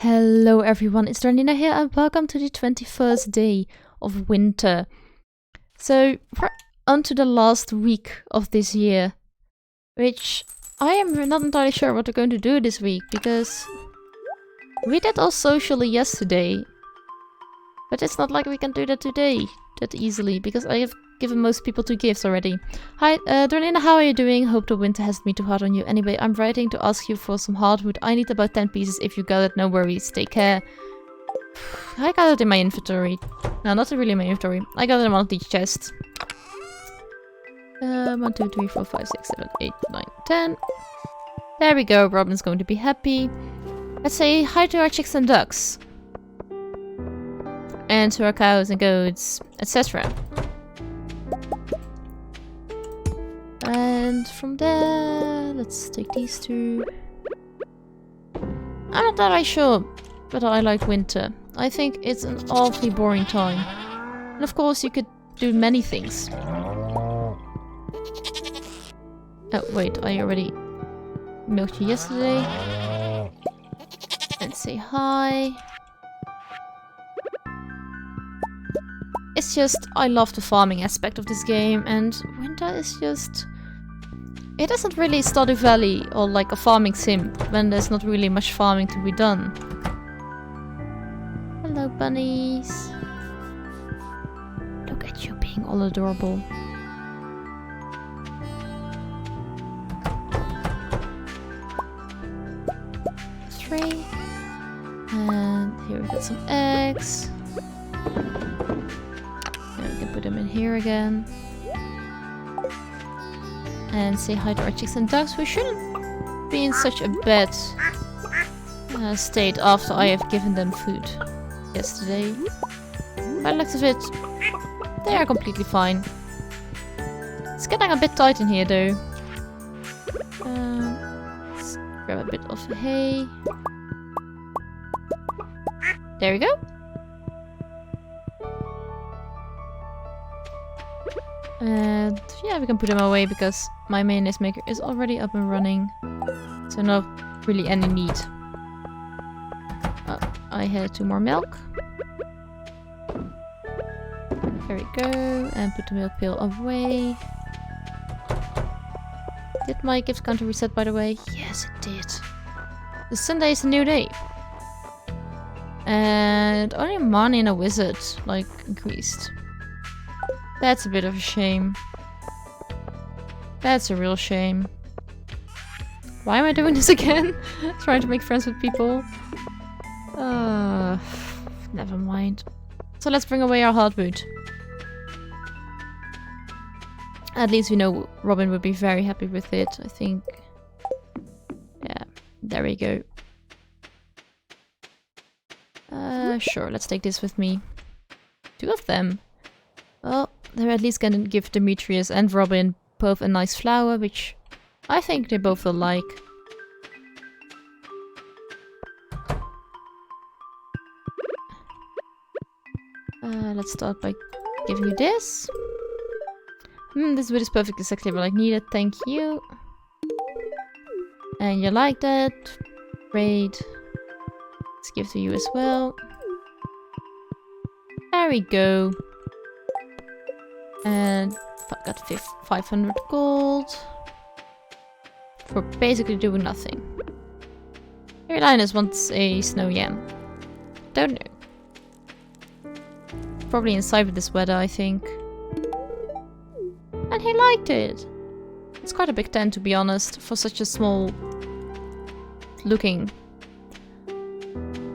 Hello everyone, it's Dranina here and welcome to the 21st day of winter. So, we're on to the last week of this year, which I am not entirely sure what we're going to do this week, because we did all socially yesterday, but it's not like we can do that today that easily, because I have given most people 2 gifts already. Hi, Dranina, how are you doing? Hope the winter hasn't been too hard on you. Anyway, I'm writing to ask you for some hardwood. I need about 10 pieces. If you got it, no worries. Take care. I got it in my inventory. No, not really in my inventory. I got it in one of these chests. 1, 2, 3, 4, 5, 6, 7, 8, 9, 10. There we go. Robin's going to be happy. Let's say hi to our chicks and ducks. And to our cows and goats, etc. And from there, let's take these 2. I'm not that sure, but I like winter. I think it's an awfully boring time. And of course, you could do many things. Oh, wait, I already milked you yesterday. And say hi. It's just, I love the farming aspect of this game, and winter is just... It isn't really Stardew Valley or like a farming sim, when there's not really much farming to be done. Hello, bunnies. Look at you being all adorable. Three. And here we got some eggs. Put them in here again. And say hi to our chicks and ducks. We shouldn't be in such a bad state after I have given them food yesterday. By the looks of it, they are completely fine. It's getting a bit tight in here though. Let's grab a bit of hay. There we go. And yeah, we can put them away because my mayonnaise maker is already up and running. So not really any need. I had 2 more milk. There we go. And put the milk pail away. Did my gift counter reset, by the way? Yes, it did. The Sunday is a new day. And only money and a wizard, like, increased. That's a bit of a shame. That's a real shame. Why am I doing this again? Trying to make friends with people. Never mind. So let's bring away our hardwood. At least we know Robin would be very happy with it, I think. Yeah, there we go. Sure, let's take this with me. 2 of them. Well, they're at least gonna give Demetrius and Robin both a nice flower, which I think they both will like. Let's start by giving you this. This wood is perfectly exactly what I needed, thank you. And you like that? Great. Let's give to you as well. There we go. And I got 500 gold for basically doing nothing. Here, Linus wants a snow yam. Don't know. Probably inside with this weather, I think. And he liked it. It's quite a big tent, to be honest, for such a small looking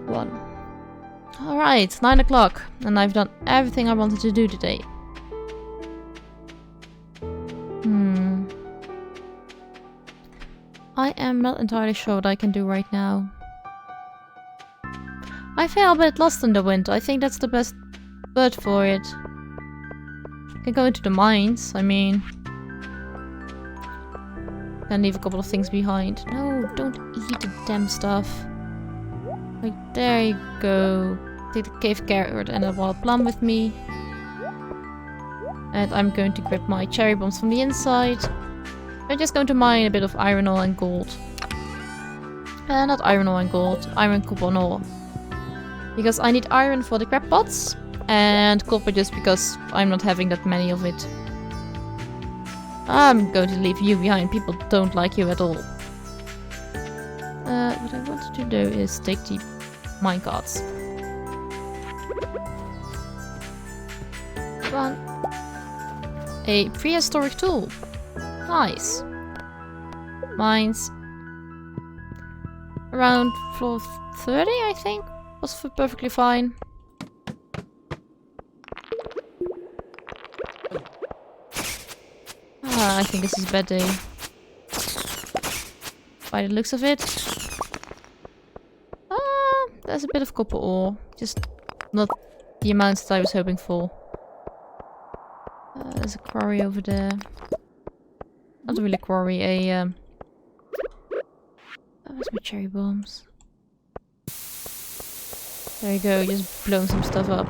one. Alright, 9 o'clock, and I've done everything I wanted to do today. I am not entirely sure what I can do right now. I feel a bit lost in the wind. I think that's the best word for it. Can go into the mines, I mean. Can leave a couple of things behind. No, don't eat the damn stuff. Like, there you go. Take the cave carrot and a wild plum with me. And I'm going to grab my cherry bombs from the inside. I'm just going to mine a bit of iron ore and gold. Not iron ore and gold, iron, copper and ore. Because I need iron for the crab pots. And copper just because I'm not having that many of it. I'm going to leave you behind. People don't like you at all. What I wanted to do is take the minecarts. One. A prehistoric tool. Nice. Mines. Around floor 30, I think. Was perfectly fine. I think this is a bad day. By the looks of it. There's a bit of copper ore. Just not the amounts that I was hoping for. There's a quarry over there. Not really a quarry, where's my cherry bombs? There you go, just blowing some stuff up.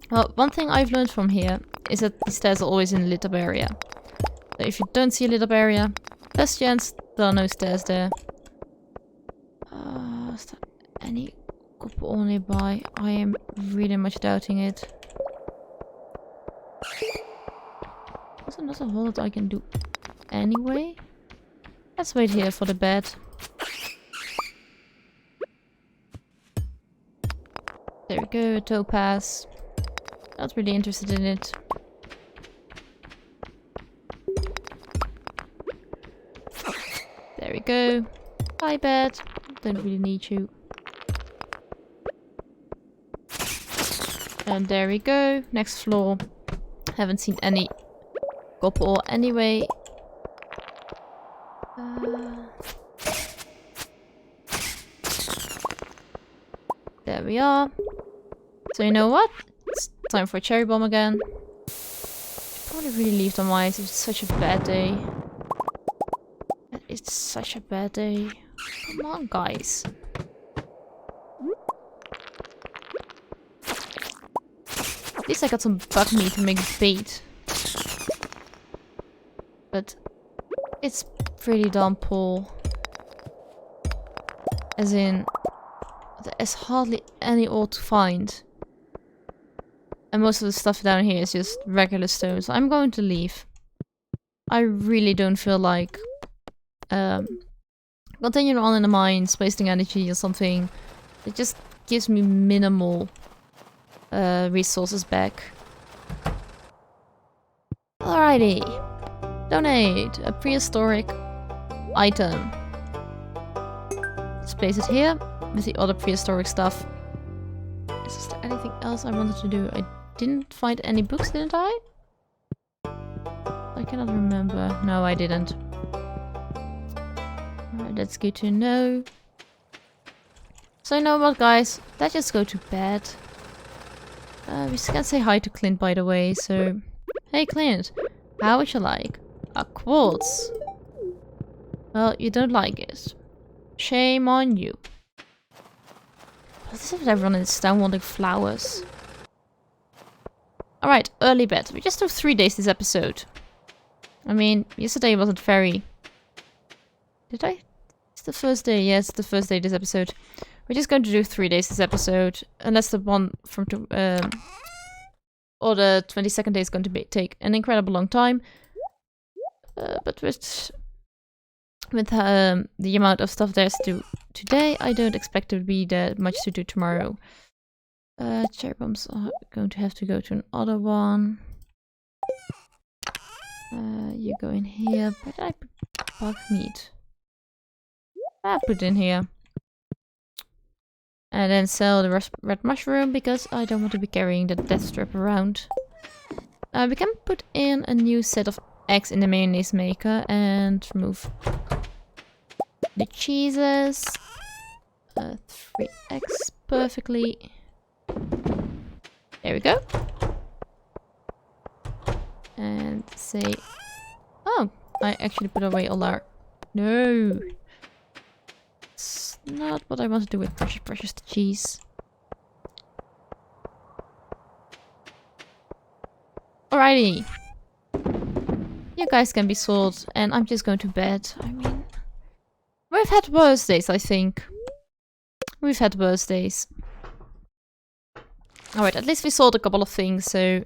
Well, one thing I've learned from here is that the stairs are always in a lit up area. So if you don't see a lit up area, best chance there are no stairs there. Is there any copper ore nearby? I am really much doubting it. There's another hole that I can do anyway. Let's wait here for the bed. There we go, a topaz. Not really interested in it. There we go. Bye, bed. Don't really need you. And there we go. Next floor. Haven't seen any copper ore anyway. There we are. So you know what? It's time for a cherry bomb again. Probably really leave the mines. It's such a bad day. It's such a bad day. Come on, guys. At least I got some bug meat to make bait. But it's pretty damn poor. As in, there's hardly any ore to find. And most of the stuff down here is just regular stone. So I'm going to leave. I really don't feel like continuing on in the mines, wasting energy or something. It just gives me minimal resources back. Alrighty. Donate a prehistoric item. Let's place it here with the other prehistoric stuff. Is there anything else I wanted to do? I didn't find any books, didn't I? I cannot remember. No, I didn't. Alright, that's good to know. So you know what, guys? Let's just go to bed. We can say hi to Clint, by the way, so... Hey, Clint. How would you like a quartz? Well, you don't like it. Shame on you. What's with everyone in this town wanting flowers? Alright, early bed. We just took 3 days this episode. I mean, yesterday wasn't very... Did I? It's the first day. Yes, it's the first day this episode. We're just going to do 3 days this episode. Unless the one from... or the 22nd day is going to take an incredible long time. But with the amount of stuff there's to do today, I don't expect there to be that much to do tomorrow. Cherry bombs are going to have to go to another one. You go in here, but I put bug meat. I put in here. And then sell the red mushroom because I don't want to be carrying the death strip around. We can put in a new set of eggs in the mayonnaise maker and remove the cheeses. 3 eggs perfectly. There we go. And say... Oh, I actually put away all our... No! It's not what I want to do with precious cheese. Alrighty. You guys can be sold, and I'm just going to bed. I mean... We've had worse days, I think. We've had worse days. Alright, at least we sold a couple of things, so...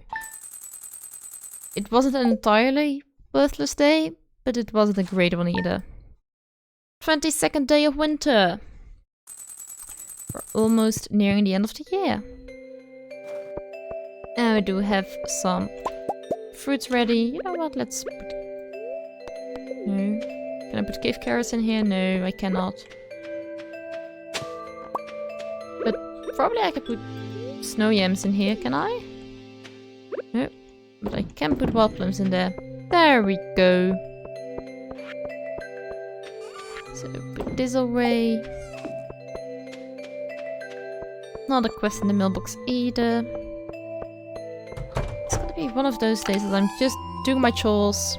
It wasn't an entirely worthless day, but it wasn't a great one either. 22nd day of winter! We're almost nearing the end of the year. And we do have some fruits ready. You know what, let's put... No. Can I put cave carrots in here? No, I cannot. But probably I could put snow yams in here, can I? No. But I can put wild plums in there. There we go. So put this away. Not a quest in the mailbox either. It's gonna be one of those days that I'm just doing my chores.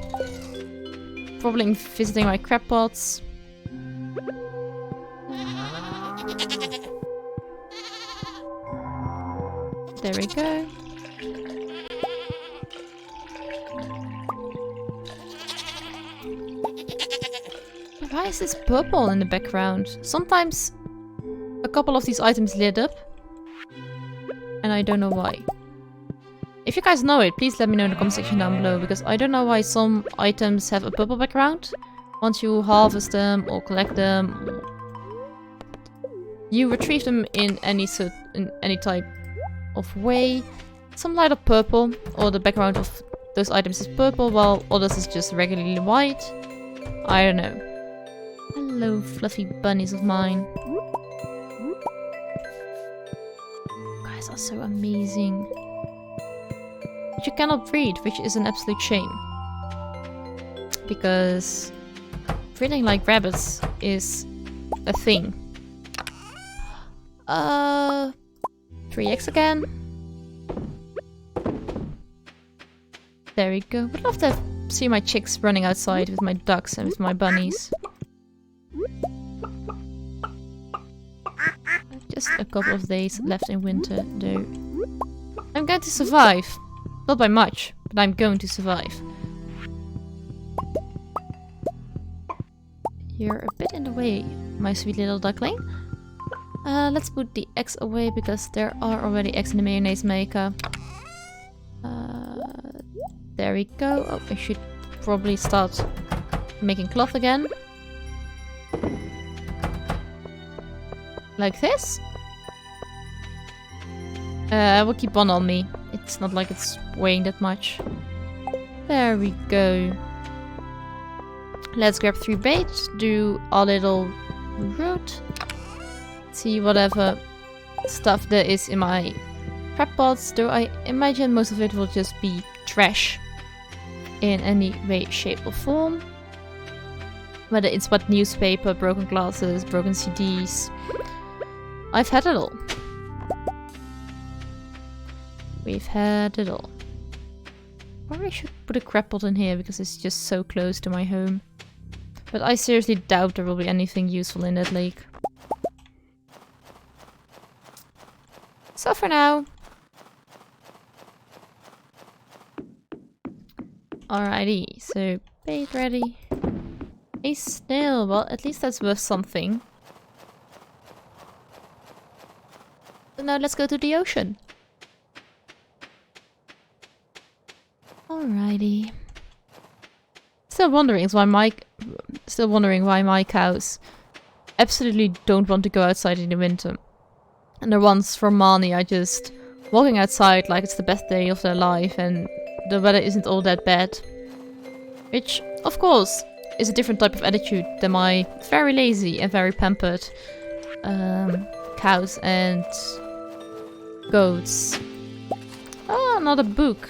Probably visiting my crab pots. There we go. Why is this purple in the background? Sometimes a couple of these items lit up. And I don't know why. If you guys know it, please let me know in the comment section down below, because I don't know why some items have a purple background. Once you harvest them or collect them, you retrieve them in any type of way. Some light up purple, or the background of those items is purple, while others is just regularly white. I don't know. Hello, fluffy bunnies of mine. You guys are so amazing. But you cannot breed, which is an absolute shame. Because breeding like rabbits is a thing. 3 eggs again. There we go. Would love to see my chicks running outside with my ducks and with my bunnies. Just a couple of days left in winter, though. I'm going to survive. Not by much, but I'm going to survive. You're a bit in the way, my sweet little duckling. Let's put the eggs away, because there are already eggs in the mayonnaise maker. There we go. Oh, I should probably start making cloth again. Like this. I will keep one on me. It's not like it's weighing that much. There we go. Let's grab 3 bait, do a little root. See whatever stuff there is in my crab pots, though I imagine most of it will just be trash in any way, shape or form. Whether it's what newspaper, broken glasses, broken CDs. I've had it all. We've had it all. Probably should put a crab pot in here because it's just so close to my home. But I seriously doubt there will be anything useful in that lake. So for now. Alrighty, so bait ready. A snail, well at least that's worth something. So now let's go to the ocean. Alrighty. Still wondering why my cows absolutely don't want to go outside in the winter. And the ones from Mani are just walking outside like it's the best day of their life and the weather isn't all that bad. Which, of course, is a different type of attitude than my very lazy and very pampered cows and goats. Oh, another book.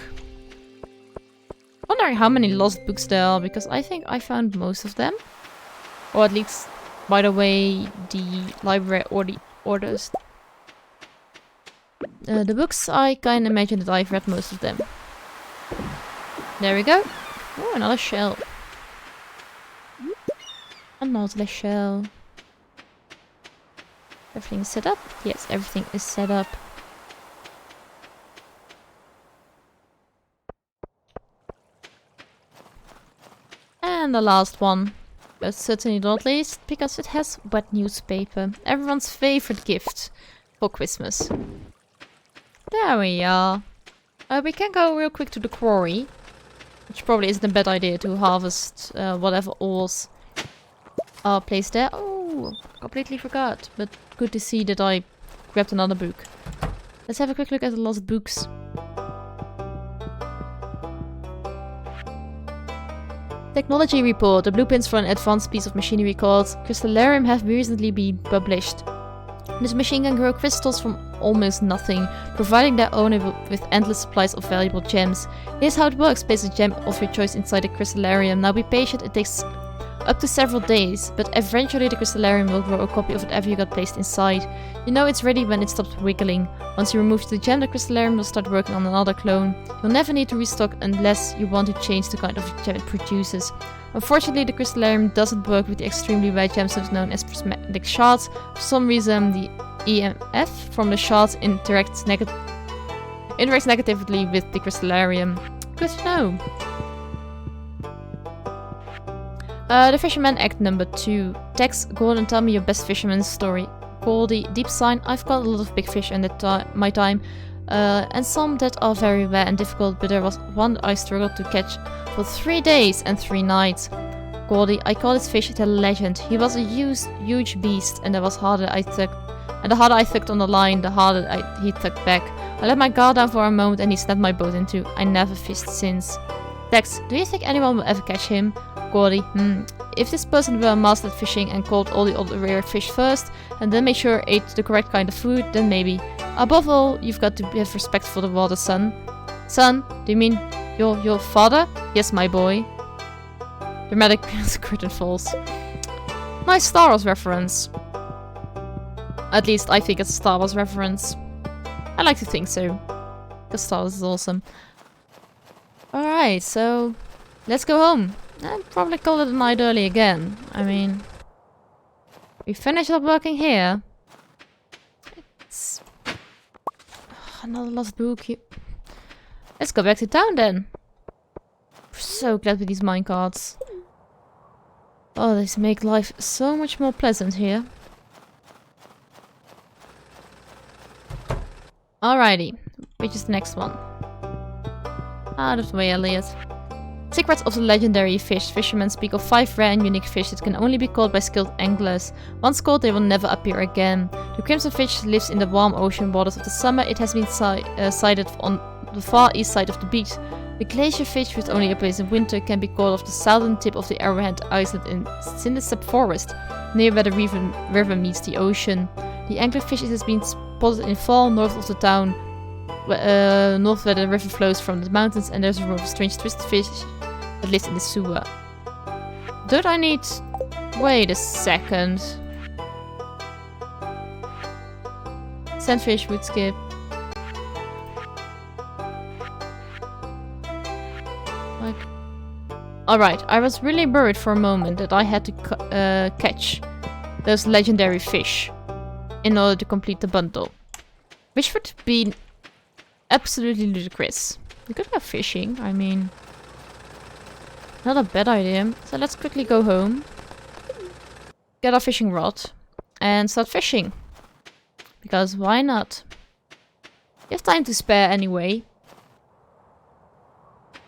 Wondering how many lost books there are, because I think I found most of them. Or at least, by the way, the library orders the books, I kind of imagine that I've read most of them. There we go. Oh, another shell. Another shell. Everything is set up? Yes, everything is set up. And the last one. But certainly not least because it has wet newspaper. Everyone's favorite gift for Christmas. There we are. We can go real quick to the quarry. Which probably isn't a bad idea to harvest whatever ores are placed there. Oh, completely forgot. But good to see that I grabbed another book. Let's have a quick look at the lost books. Technology report. The blueprints for an advanced piece of machinery called Crystallarium have recently been published. This machine can grow crystals from almost nothing, providing their owner with endless supplies of valuable gems. Here's how it works. Place a gem of your choice inside the crystallarium. Now be patient, it takes up to several days, but eventually the crystallarium will grow a copy of whatever you got placed inside. You know it's ready when it stops wiggling. Once you remove the gem, the crystallarium will start working on another clone. You'll never need to restock unless you want to change the kind of gem it produces. Unfortunately, the crystallarium doesn't work with the extremely rare gemstones known as prismatic shards. For some reason, the EMF from the shards interacts negatively with the crystallarium. Good to know. The Fisherman Act number 2. Text, Gordon, tell me your best fisherman's story. Goldie, deep sign, I've caught a lot of big fish in my time, and some that are very rare and difficult, but there was one I struggled to catch for 3 days and 3 nights. Goldie, I call this fish the legend. He was a huge beast, and the harder I tugged on the line, the harder he tugged back. I let my guard down for a moment and he snapped my boat in two. I never fished since. Dex, do you think anyone will ever catch him? Gordy, if this person were a master at fishing and caught all the other rare fish first, and then made sure ate the correct kind of food, then maybe. Above all, you've got to have respect for the water, son. Son? Do you mean your father? Yes, my boy. Dramatic curtain falls. Nice Star Wars reference. At least I think it's a Star Wars reference. I like to think so. Because Star Wars is awesome. Alright, so let's go home. I'd probably call it a night early again. I mean, we finished up working here. It's another lost book. Let's go back to town then. I'm so glad with these minecarts. Oh, these make life so much more pleasant here. Alrighty, which is the next one? Out of the way, Elliot. Secrets of the legendary fish. Fishermen speak of 5 rare and unique fish that can only be caught by skilled anglers. Once caught, they will never appear again. The crimson fish lives in the warm ocean waters of the summer. It has been sighted on the far east side of the beach. The glacier fish, which only appears in winter, can be caught off the southern tip of the Arrowhead Island in Cinesep Forest, near where the river meets the ocean. The anglerfish has been spotted in fall north of the town, north where the river flows from the mountains, and there's a row of strange twisted fish that lives in the sewer. Don't I need... Wait a second. Sandfish would skip. Like... Alright, I was really worried for a moment that I had to catch those legendary fish in order to complete the bundle. Which would be absolutely ludicrous. We could go fishing, I mean... Not a bad idea. So let's quickly go home. Get our fishing rod. And start fishing. Because why not? We have time to spare anyway.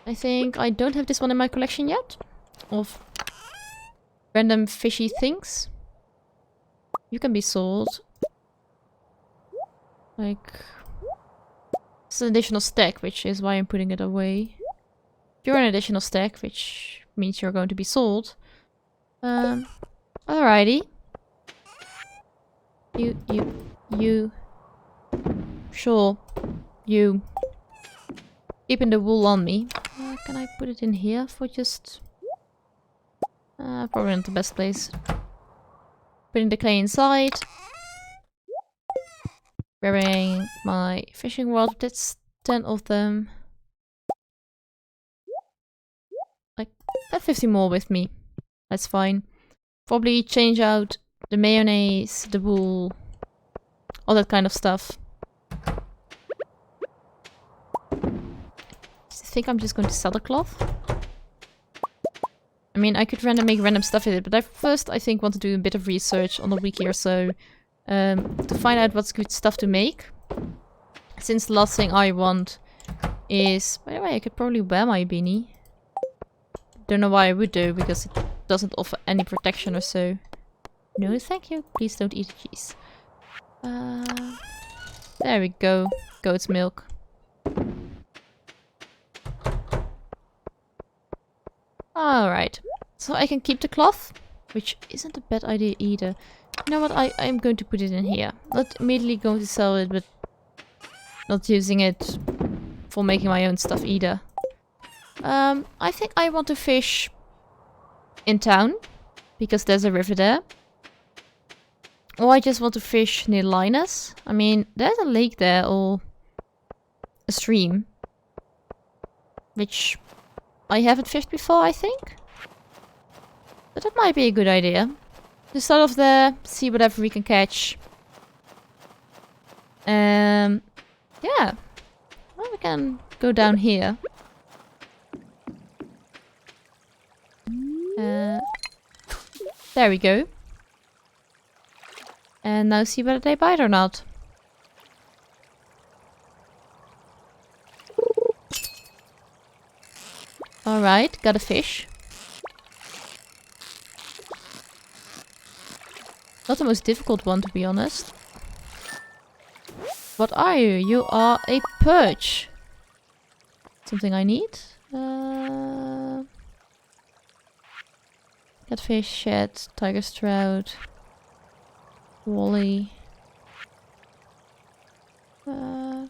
I think I don't have this one in my collection yet. Of random fishy things. You can be sold. Like... It's an additional stack, which is why I'm putting it away. You're an additional stack, which means you're going to be sold. Alrighty. You. Sure. You. Keeping the wool on me. Can I put it in here for just... probably not the best place. Putting the clay inside. Grabbing my fishing rod. That's 10 of them. Like, I have 50 more with me. That's fine. Probably change out the mayonnaise, the wool, all that kind of stuff. I think I'm just going to sell the cloth. I mean, I could make random stuff with it, but I think want to do a bit of research on a wiki or so to find out what's good stuff to make. Since the last thing I want is... By the way, I could probably wear my beanie. Don't know why I would do, because it doesn't offer any protection or so. No, thank you. Please don't eat the cheese. There we go. Goat's milk. Alright. So I can keep the cloth, which isn't a bad idea either. You know what? I'm going to put it in here. Not immediately going to sell it, but not using it for making my own stuff either. I think I want to fish in town, because there's a river there. Or I just want to fish near Linus. I mean, there's a lake there, or a stream. Which I haven't fished before, I think. But that might be a good idea. Just start off there, see whatever we can catch. Yeah. Well, we can go down here. There we go. And now see whether they bite or not. Alright, got a fish. Not the most difficult one, to be honest. What are you? You are a perch. Something I need? Catfish, shad, tiger trout, wally. A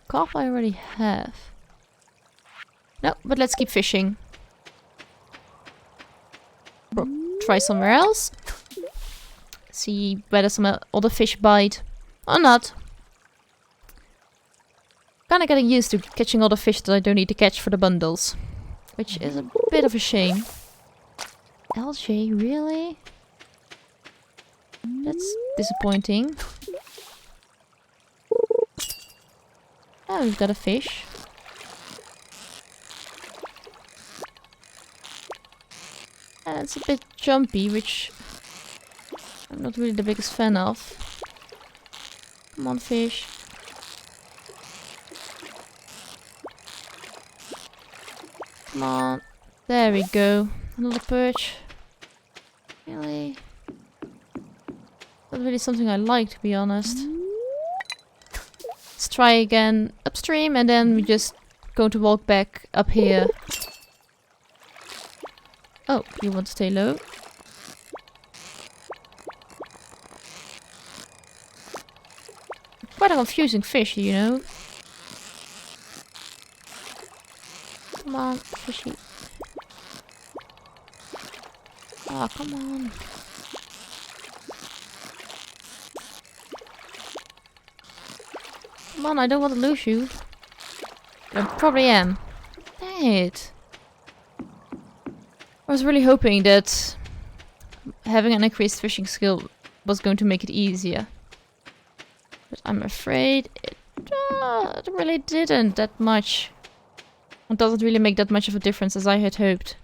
carp I already have. No, but let's keep fishing. Or try somewhere else. See whether some other fish bite or not. Kinda getting used to catching other fish that I don't need to catch for the bundles. Which is a bit of a shame. LJ, really? That's disappointing. Oh, we've got a fish. And it's a bit jumpy, which I'm not really the biggest fan of. Come on, fish. Come on. There we go. Another perch. Really? Not really something I like, to be honest. Let's try again upstream, and then we just going to walk back up here. Oh, you want to stay low? Quite a confusing fish, you know. Come on, fishy. Oh, come on. Come on, I don't want to lose you. I probably am. Dang it. I was really hoping that having an increased fishing skill was going to make it easier. But I'm afraid it really didn't that much. It doesn't really make that much of a difference as I had hoped.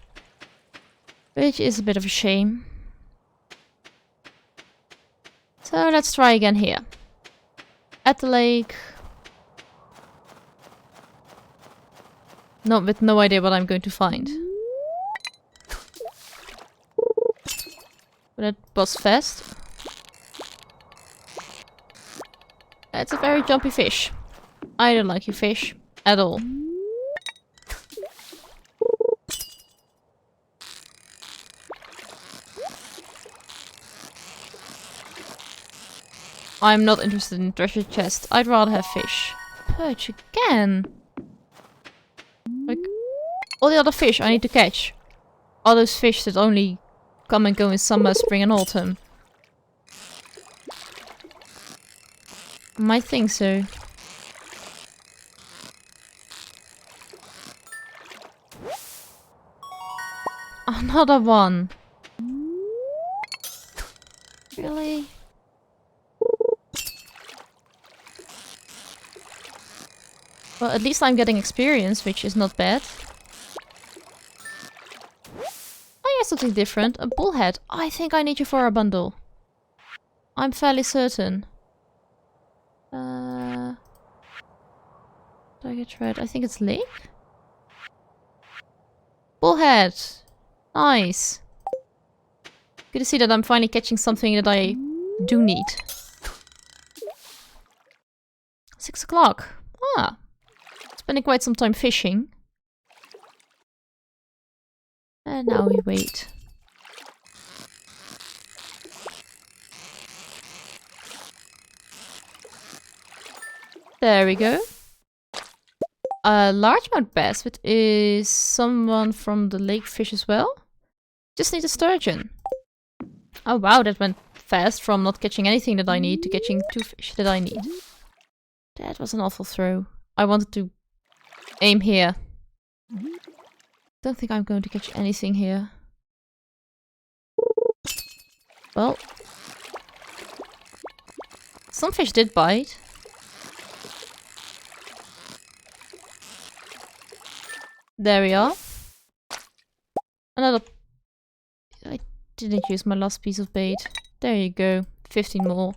Which is a bit of a shame. So let's try again here. At the lake. No, with no idea what I'm going to find. But it was fast. It's a very jumpy fish. I don't like you fish at all. I'm not interested in treasure chest. I'd rather have fish. Perch again. Like, all the other fish I need to catch. All those fish that only come and go in summer, spring and autumn. I might think so. Another one. Really? Well, at least I'm getting experience, which is not bad. Try something different. A bullhead. I think I need you for a bundle. I'm fairly certain. Target red. I think it's lake. Bullhead. Nice. Good to see that I'm finally catching something that I do need. 6 o'clock. Ah. Spending quite some time fishing. And now we wait. There we go. A largemouth bass, which is someone from the lake fish as well. Just need a sturgeon. Oh wow, that went fast from not catching anything that I need to catching 2 fish that I need. That was an awful throw. I wanted to aim here. Don't think I'm going to catch anything here. Well, some fish did bite. There we are. Another... I didn't use my last piece of bait. There you go. 15 more.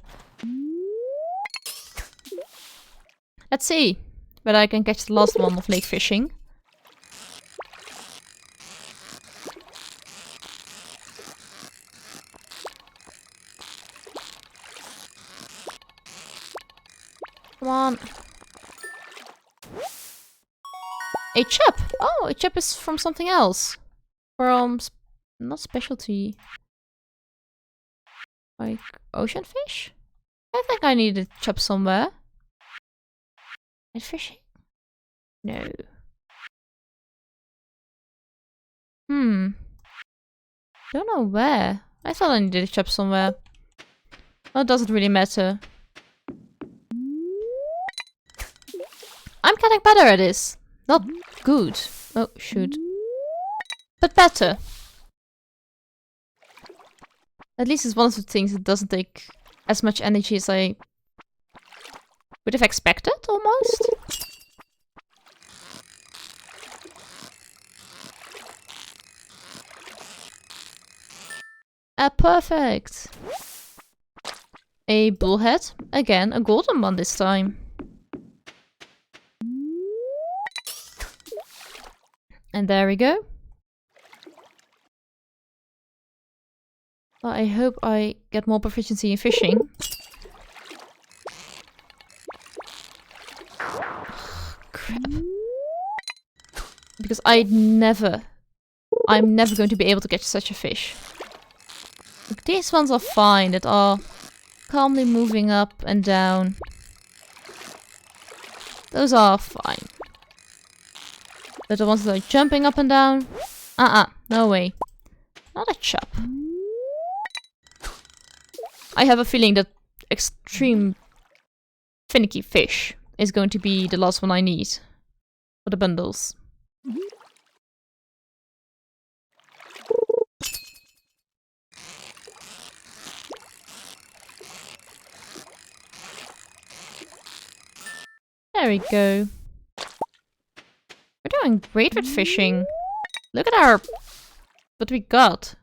Let's see whether I can catch the last one of lake fishing. Come on. A chub! Oh, a chub is from something else. From... not specialty. Like ocean fish? I think I need a chub somewhere. And fishing? No. Don't know where. I thought I needed a chub somewhere. Well, it doesn't really matter. I'm getting better at this. Not good. Oh, shoot. But better. At least it's one of the things that doesn't take as much energy as I would have expected, almost. Perfect. A bullhead. Again, a golden one this time. And there we go. Well, I hope I get more proficiency in fishing. Crap. Because I'm never going to be able to catch such a fish. Look, these ones are fine, that are calmly moving up and down. Those are fine. But the ones that are jumping up and down? No way. Not a chub. I have a feeling that extreme finicky fish is going to be the last one I need for the bundles. There we go. We're doing great with fishing. Look at what we got.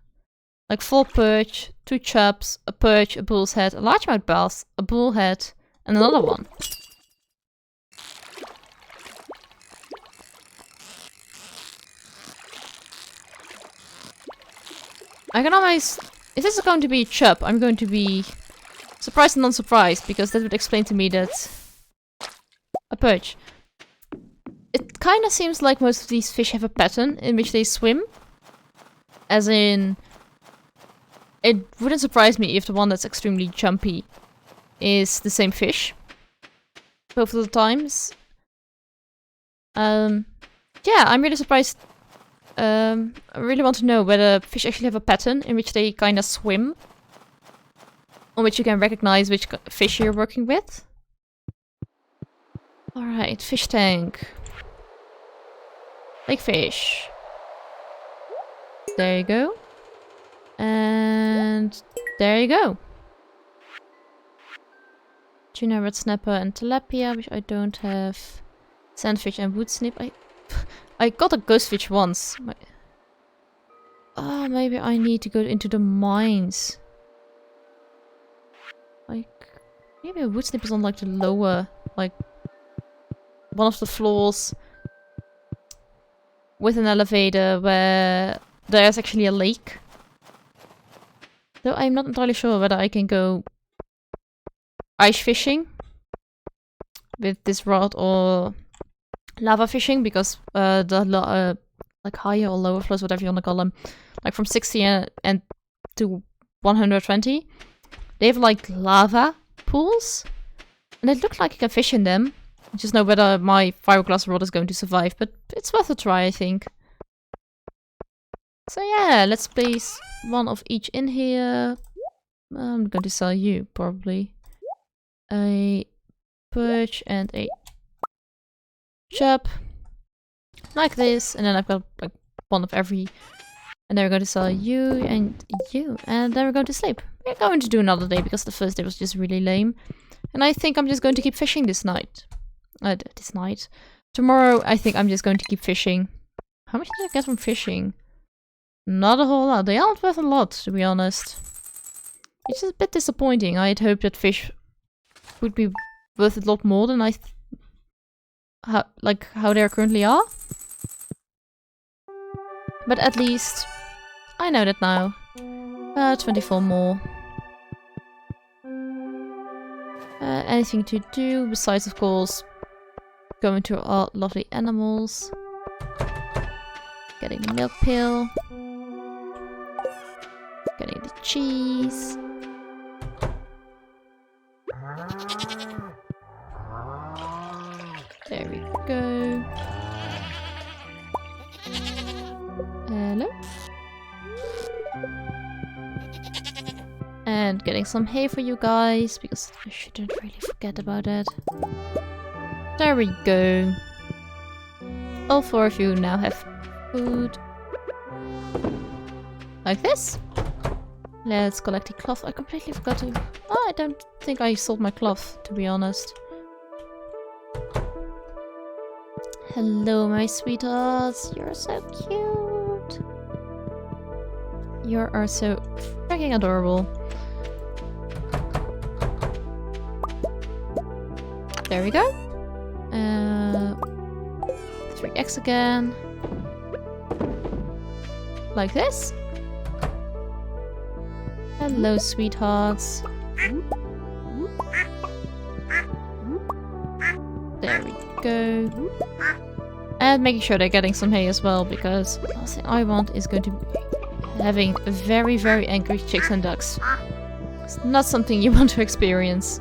Like 4 perch, 2 chubs, a perch, a bull's head, a largemouth bass, a bullhead, and another one. I can always... if this is going to be a chub, I'm going to be surprised and unsurprised, because that would explain to me that... a perch. It kind of seems like most of these fish have a pattern in which they swim. As in... it wouldn't surprise me if the one that's extremely jumpy is the same fish. Both of the times. Yeah, I'm really surprised. I really want to know whether fish actually have a pattern in which they kind of swim. On which you can recognize which fish you're working with. Alright, fish tank. Lake fish. There you go. And there you go. Tuna, red snapper, and tilapia, which I don't have. Sandfish and wood snip. I got a ghostfish once. Oh, maybe I need to go into the mines. Like, maybe a wood snip is on like the lower, like, one of the floors with an elevator where there's actually a lake. Though I'm not entirely sure whether I can go ice fishing with this rod or lava fishing, because like higher or lower floors, whatever you want to call them, like from 60 and to 120, they have like lava pools, and it looks like you can fish in them. I just know whether my fiberglass rod is going to survive, but it's worth a try, I think. So yeah, let's place one of each in here. I'm going to sell you, probably. A perch and a chub. Like this, and then I've got like one of every. And then we're going to sell you, and then we're going to sleep. We're going to do another day, because the first day was just really lame. And I think I'm just going to keep fishing this night. Tomorrow, I think I'm just going to keep fishing. How much did I get from fishing? Not a whole lot. They aren't worth a lot, to be honest. It's just a bit disappointing. I had hoped that fish would be worth a lot more than how they currently are. But at least I know that now. 24 more. Anything to do besides, of course, going to our lovely animals. Getting the milk pill. Getting the cheese. There we go. Hello. And getting some hay for you guys, because I shouldn't really forget about it. There we go. All four of you now have food. Like this. Let's collect the cloth. I completely forgot to... Oh, I don't think I sold my cloth, to be honest. Hello, my sweethearts. You're so cute. You are so freaking adorable. There we go. 3 eggs again. Like this. Hello, sweethearts. There we go. And making sure they're getting some hay as well, because the last thing I want is going to be having very, very angry chicks and ducks. It's not something you want to experience.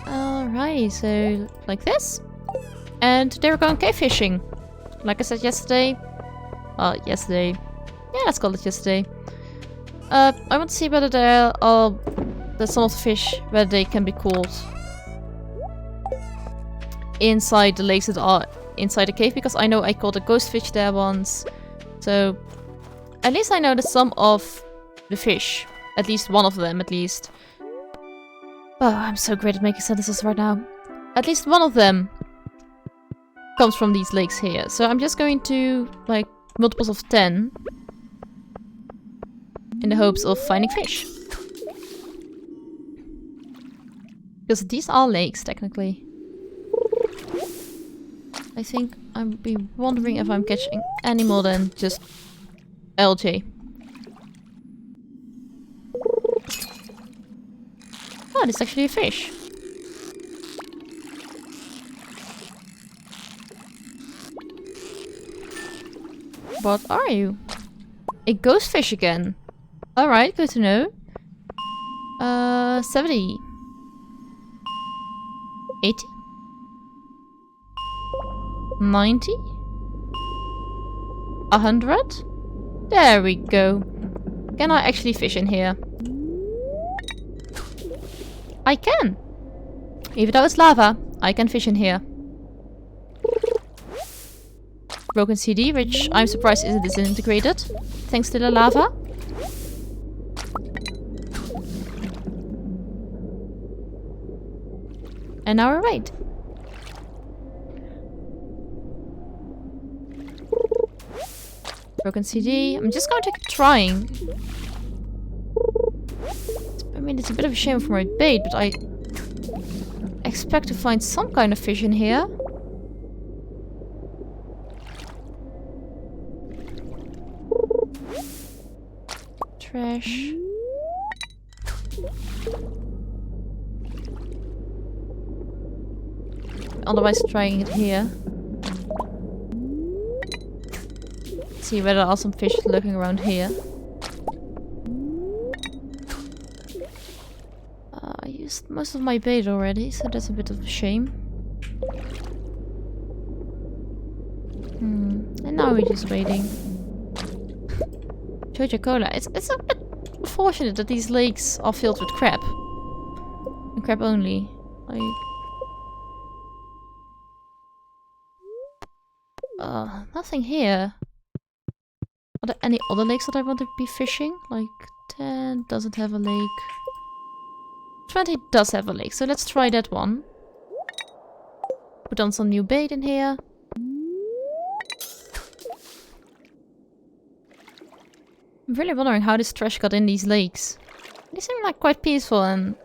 Alright, so like this. And they're going cave fishing. Like I said yesterday. Yeah, let's call it yesterday. I want to see whether there's some of the fish whether they can be caught inside the lakes that are inside the cave, because I know I caught a ghost fish there once. So at least I know that some of the fish, at least one of them at least. Oh, I'm so great at making sentences right now. At least one of them comes from these lakes here. So I'm just going to like multiples of 10 in the hopes of finding fish. Because these are lakes, technically. I think I'll be wondering if I'm catching any more than just algae. Oh, this is actually a fish. What are you? A ghost fish again. Alright, good to know. 70. 80. 90. 100. There we go. Can I actually fish in here? I can! Even though it's lava, I can fish in here. Broken CD, which I'm surprised isn't disintegrated, thanks to the lava. And now we're right. Broken CD. I'm just going to keep trying. I mean, it's a bit of a shame for my bait, but I expect to find some kind of fish in here. Trash. Otherwise, trying it here. See whether there are some fish lurking around here. I used most of my bait already, so that's a bit of a shame. And now we're just waiting. Jojo Cola. It's a bit unfortunate that these lakes are filled with crab. And crab only. Like... nothing here. Are there any other lakes that I want to be fishing? Like 10 doesn't have a lake. 20 does have a lake, so let's try that one. Put on some new bait in here. I'm really wondering how this trash got in these lakes. They seem like quite peaceful, and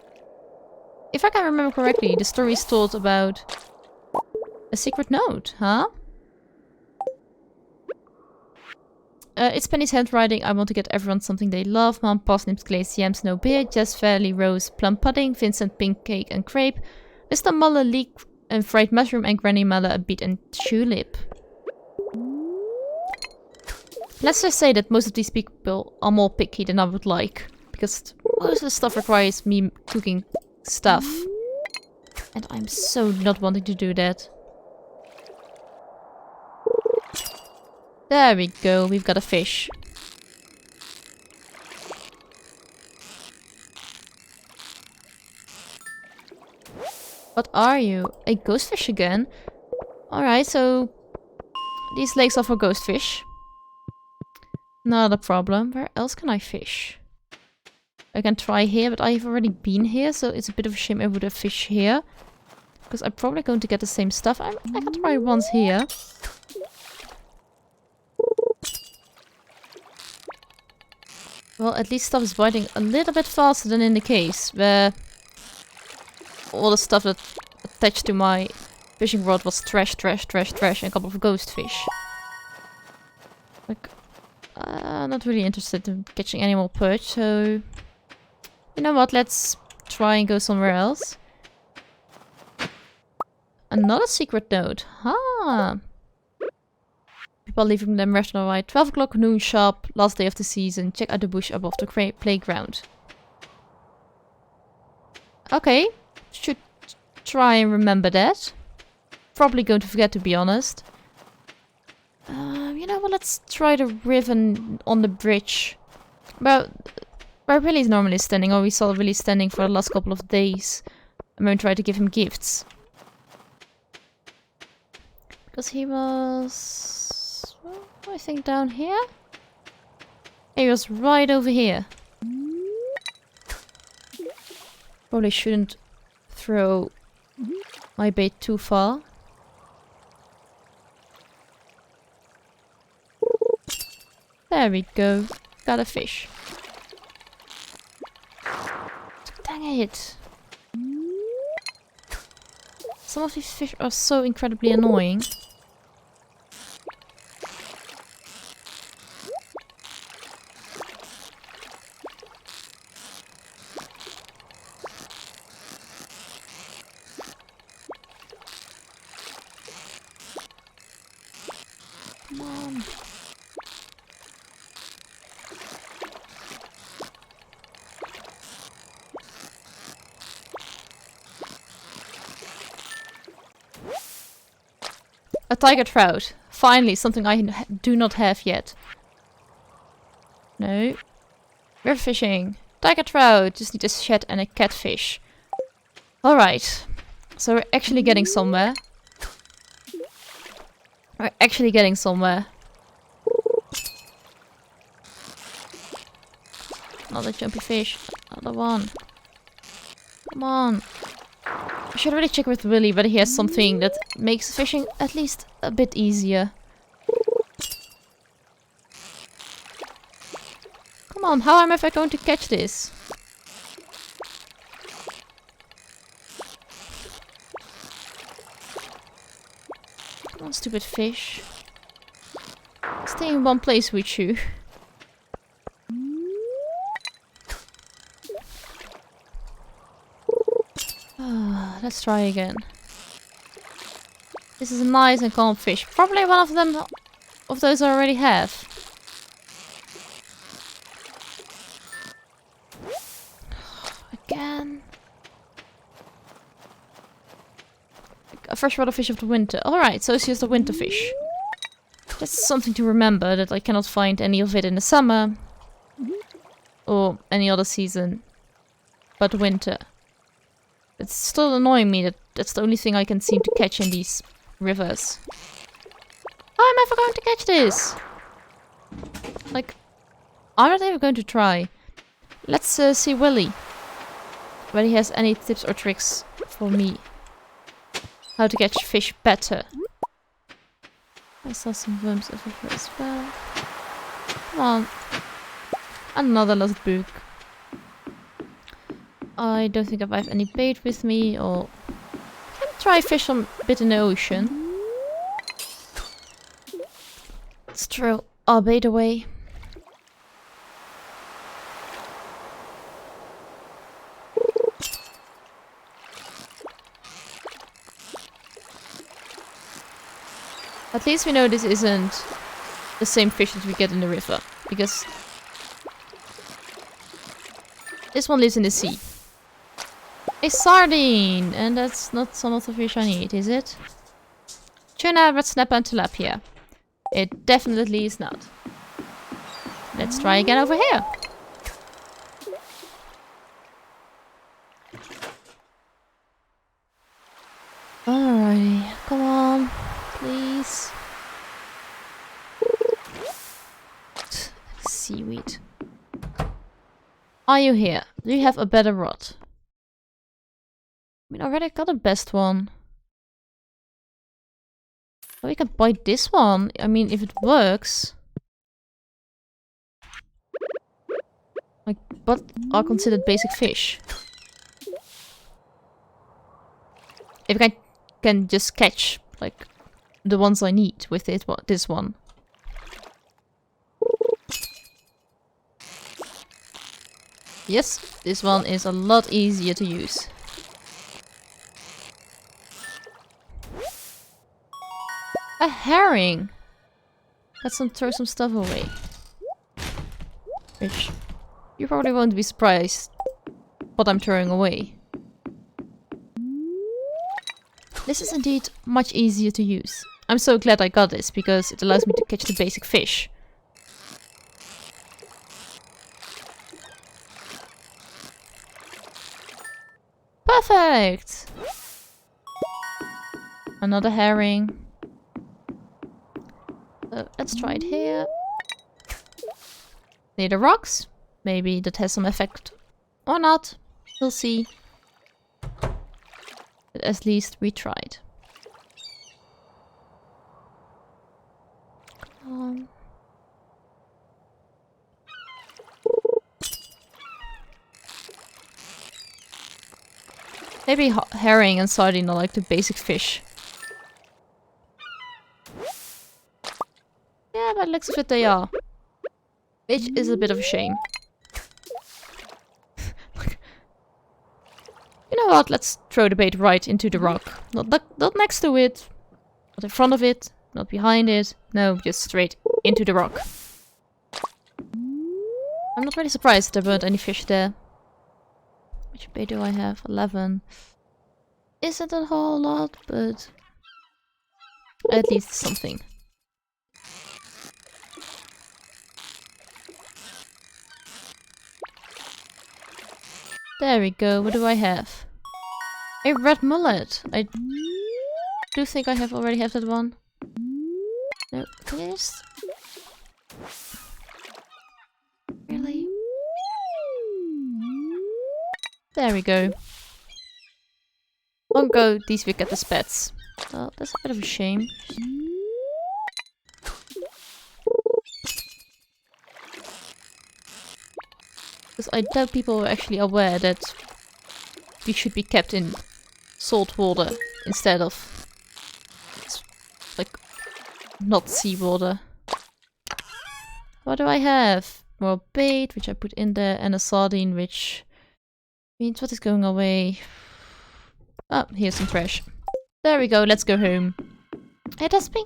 if I can remember correctly, the story is told about a secret note, huh? It's Penny's handwriting. I want to get everyone something they love. Mom, parsnips, glazed yams, no beer. Jess, fairly rose, plum pudding. Vincent, pink cake and crepe. Mr. Muller, leek and fried mushroom. And Granny Muller, a beet and tulip. Let's just say that most of these people are more picky than I would like. Because most of the stuff requires me cooking stuff. And I'm so not wanting to do that. There we go, we've got a fish. What are you? A ghost fish again? Alright, so these lakes are for ghost fish. Not a problem. Where else can I fish? I can try here, but I've already been here, so it's a bit of a shame I would have fished here. Because I'm probably going to get the same stuff. I can try once here. Well, at least stuff is biting a little bit faster than in the case, where all the stuff that attached to my fishing rod was trash, trash, trash, trash, and a couple of ghost fish. Like, I'm not really interested in catching any more perch, so... You know what, let's try and go somewhere else. Another secret note. Huh. People leaving them left and right. 12 o'clock, noon sharp, last day of the season. Check out the bush above the playground. Okay. Should try and remember that. Probably going to forget, to be honest. You know what, let's try the ribbon on the bridge. Well, where Billy's normally standing, or we saw Billy standing for the last couple of days. I'm going to try to give him gifts. Because he was... I think down here? He was right over here. Probably shouldn't throw my bait too far. There we go. Got a fish. Dang it. Some of these fish are so incredibly annoying. Come on. A tiger trout. Finally, something I do not have yet. No. We're fishing. Tiger trout. Just need a shad and a catfish. Alright. So we're actually getting somewhere. We're actually getting somewhere. Another jumpy fish. Another one. Come on. I should really check with Willy whether he has something that makes fishing at least a bit easier. on, how am I going to catch this? Come on, stupid fish. Stay in one place with you. Let's try again. This is a nice and calm fish. Probably one of them of those I already have. Again. A freshwater fish of the winter. Alright, so it's just a winter fish. That's something to remember, that I cannot find any of it in the summer. Or any other season. But winter. It's still annoying me that that's the only thing I can seem to catch in these rivers. How am I ever going to catch this? Like, I'm not even going to try. Let's see Willy. Whether he has any tips or tricks for me. How to catch fish better. I saw some worms over here as well. Come on. Another lost book. I don't think I have any bait with me, or... Can try fish a bit in the ocean. Let's throw our bait away. At least we know this isn't the same fish that we get in the river, because this one lives in the sea. A sardine! And that's not some of the fish I need, is it? Tuna, red snapper and tilapia. It definitely is not. Let's try again over here. Alrighty, come on, please. Seaweed. Are you here? Do you have a better rod? I mean, I already got the best one. Oh, we can buy this one. I mean, if it works. Like, what are considered basic fish? If I can just catch, like, the ones I need with it, this one. Yes, this one is a lot easier to use. A herring! Let's throw some stuff away. Which you probably won't be surprised what I'm throwing away. This is indeed much easier to use. I'm so glad I got this, because it allows me to catch the basic fish. Perfect! Another herring. So let's try it here. Near the rocks. Maybe that has some effect. Or not. We'll see. But at least we tried. Maybe herring and sardine are like the basic fish. Yeah, by the looks of it they are. Which is a bit of a shame. You know what, let's throw the bait right into the rock. Not next to it, not in front of it, not behind it. No, just straight into the rock. I'm not really surprised there weren't any fish there. Which bait do I have? 11. Isn't a whole lot, but at least something. There we go, what do I have? A red mullet! I do think I already have that one. No, this? Really? There we go. Won't go these week at the spats. Well, that's a bit of a shame. I doubt people are actually aware that fish should be kept in salt water instead of like not seawater. What do I have? More bait, which I put in there, and a sardine, which means what is going away? Oh, here's some trash. There we go, let's go home. It has been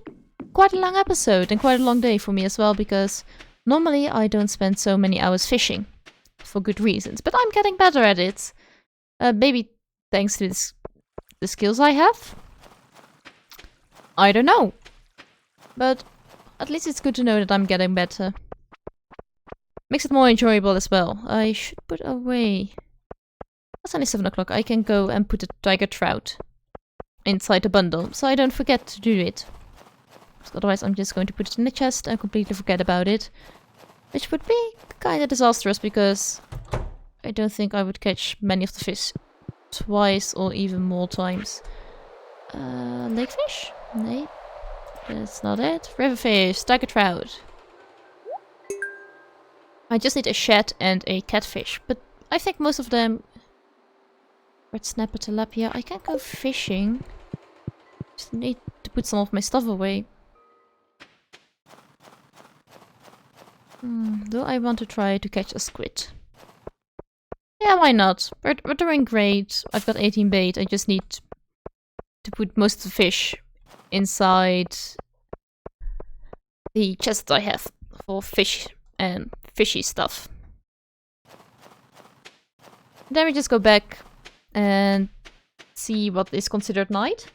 quite a long episode and quite a long day for me as well, because normally I don't spend so many hours fishing. For good reasons, but I'm getting better at it. Maybe thanks to the skills I have? I don't know. But at least it's good to know that I'm getting better. Makes it more enjoyable as well. I should put away... It's only 7 o'clock. I can go and put a tiger trout inside the bundle, so I don't forget to do it. Otherwise I'm just going to put it in the chest and completely forget about it. Which would be kinda disastrous, because I don't think I would catch many of the fish twice or even more times. Lake fish? No. That's not it. River fish, tiger trout. I just need a shad and a catfish, but I think most of them... Red snapper, tilapia. I can go fishing. Just need to put some of my stuff away. Do I want to try to catch a squid? Yeah, why not? We're doing great. I've got 18 bait. I just need to put most of the fish inside the chest I have for fish and fishy stuff. Then we just go back and see what is considered night,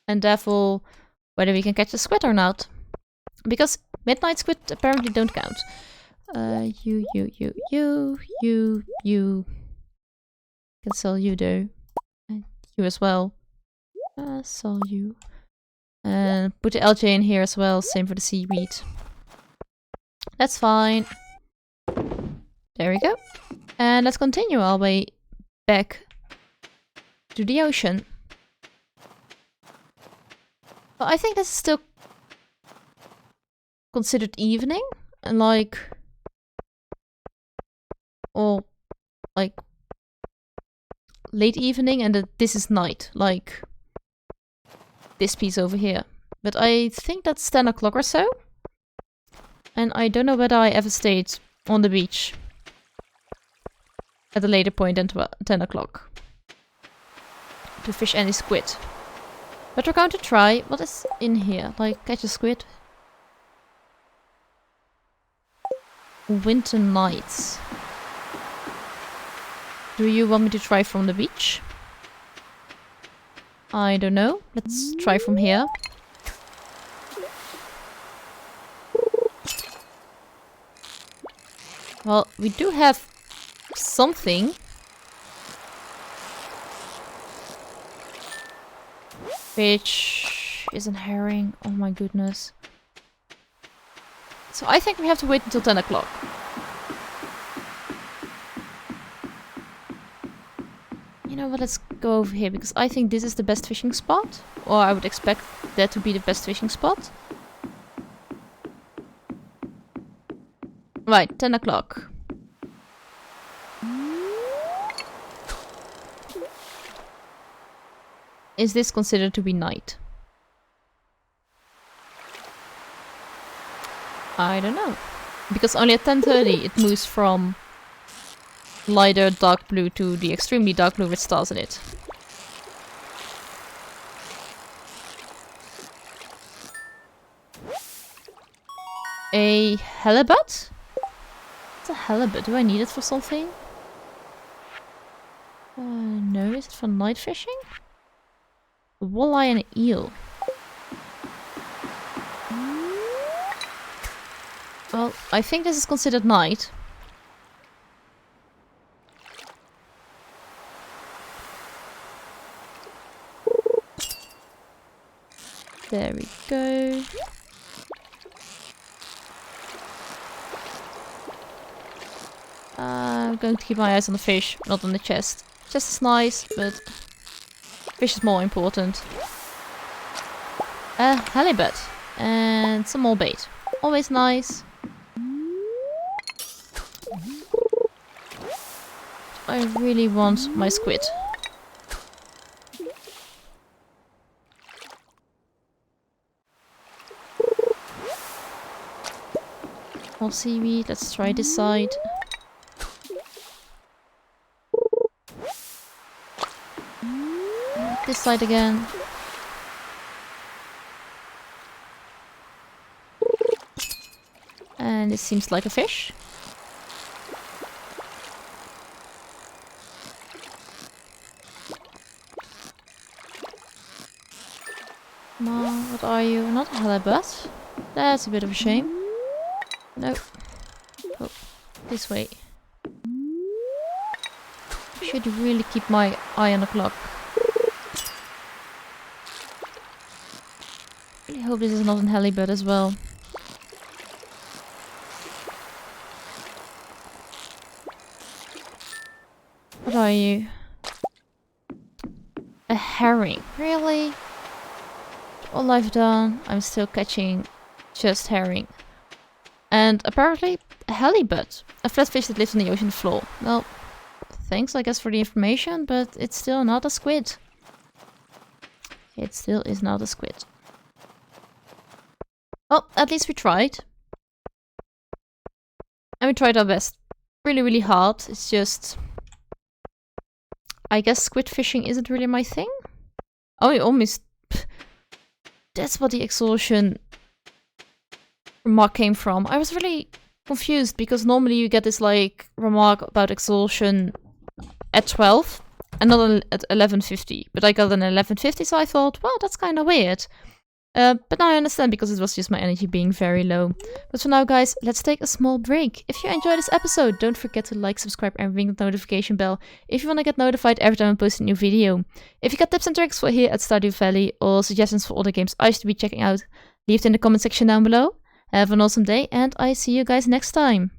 and therefore whether we can catch a squid or not. Because midnight squid apparently don't count. You. Can sell you though. And you as well. Sell you. And put the LJ in here as well, same for the seaweed. That's fine. There we go. And let's continue our way back to the ocean. But I think this is still considered evening, and like... or like late evening, and that this is night, like this piece over here. But I think that's 10 o'clock or so. And I don't know whether I ever stayed on the beach at a later point than 10 o'clock to fish any squid. But we're going to try. What is in here? Like, catch a squid? Winter nights. Do you want me to try from the beach? I don't know. Let's try from here. Well, we do have something. Which isn't herring. Oh my goodness. So I think we have to wait until 10 o'clock. You know what, let's go over here, because I think this is the best fishing spot. Or I would expect that to be the best fishing spot. Right, 10 o'clock. Is this considered to be night? I don't know. Because only at 10:30 it moves from lighter dark blue to the extremely dark blue with stars in it. A halibut? What's a halibut? Do I need it for something? No. Is it for night fishing? A walleye and an eel. Well, I think this is considered night. There we go. I'm going to keep my eyes on the fish, not on the chest. Chest is nice, but fish is more important. A halibut and some more bait. Always nice. I really want my squid. More seaweed. Let's try this side. This side again. And it seems like a fish. Come on, what are you? Not a halibut. That's a bit of a shame. No. Oh, this way. Should really keep my eye on the clock. Really hope this is not an halibut as well. What are you? A herring. Really? All I've done, I'm still catching just herring. And apparently a halibut. A flatfish that lives on the ocean floor. Well, thanks I guess for the information, but it's still not a squid. It still is not a squid. Well, at least we tried. And we tried our best. Really, really hard. It's just... I guess squid fishing isn't really my thing. Oh, we almost... That's what the exhaustion remark came from. I was really confused because normally you get this like remark about exhaustion at 12 and not at 11:50. But I got an 11:50, so I thought, well, that's kind of weird. But now I understand because it was just my energy being very low. But for now, guys, let's take a small break. If you enjoyed this episode, don't forget to like, subscribe, and ring the notification bell if you want to get notified every time I post a new video. If you got tips and tricks for here at Stardew Valley or suggestions for other games I should be checking out, leave it in the comment section down below. Have an awesome day, and I see you guys next time.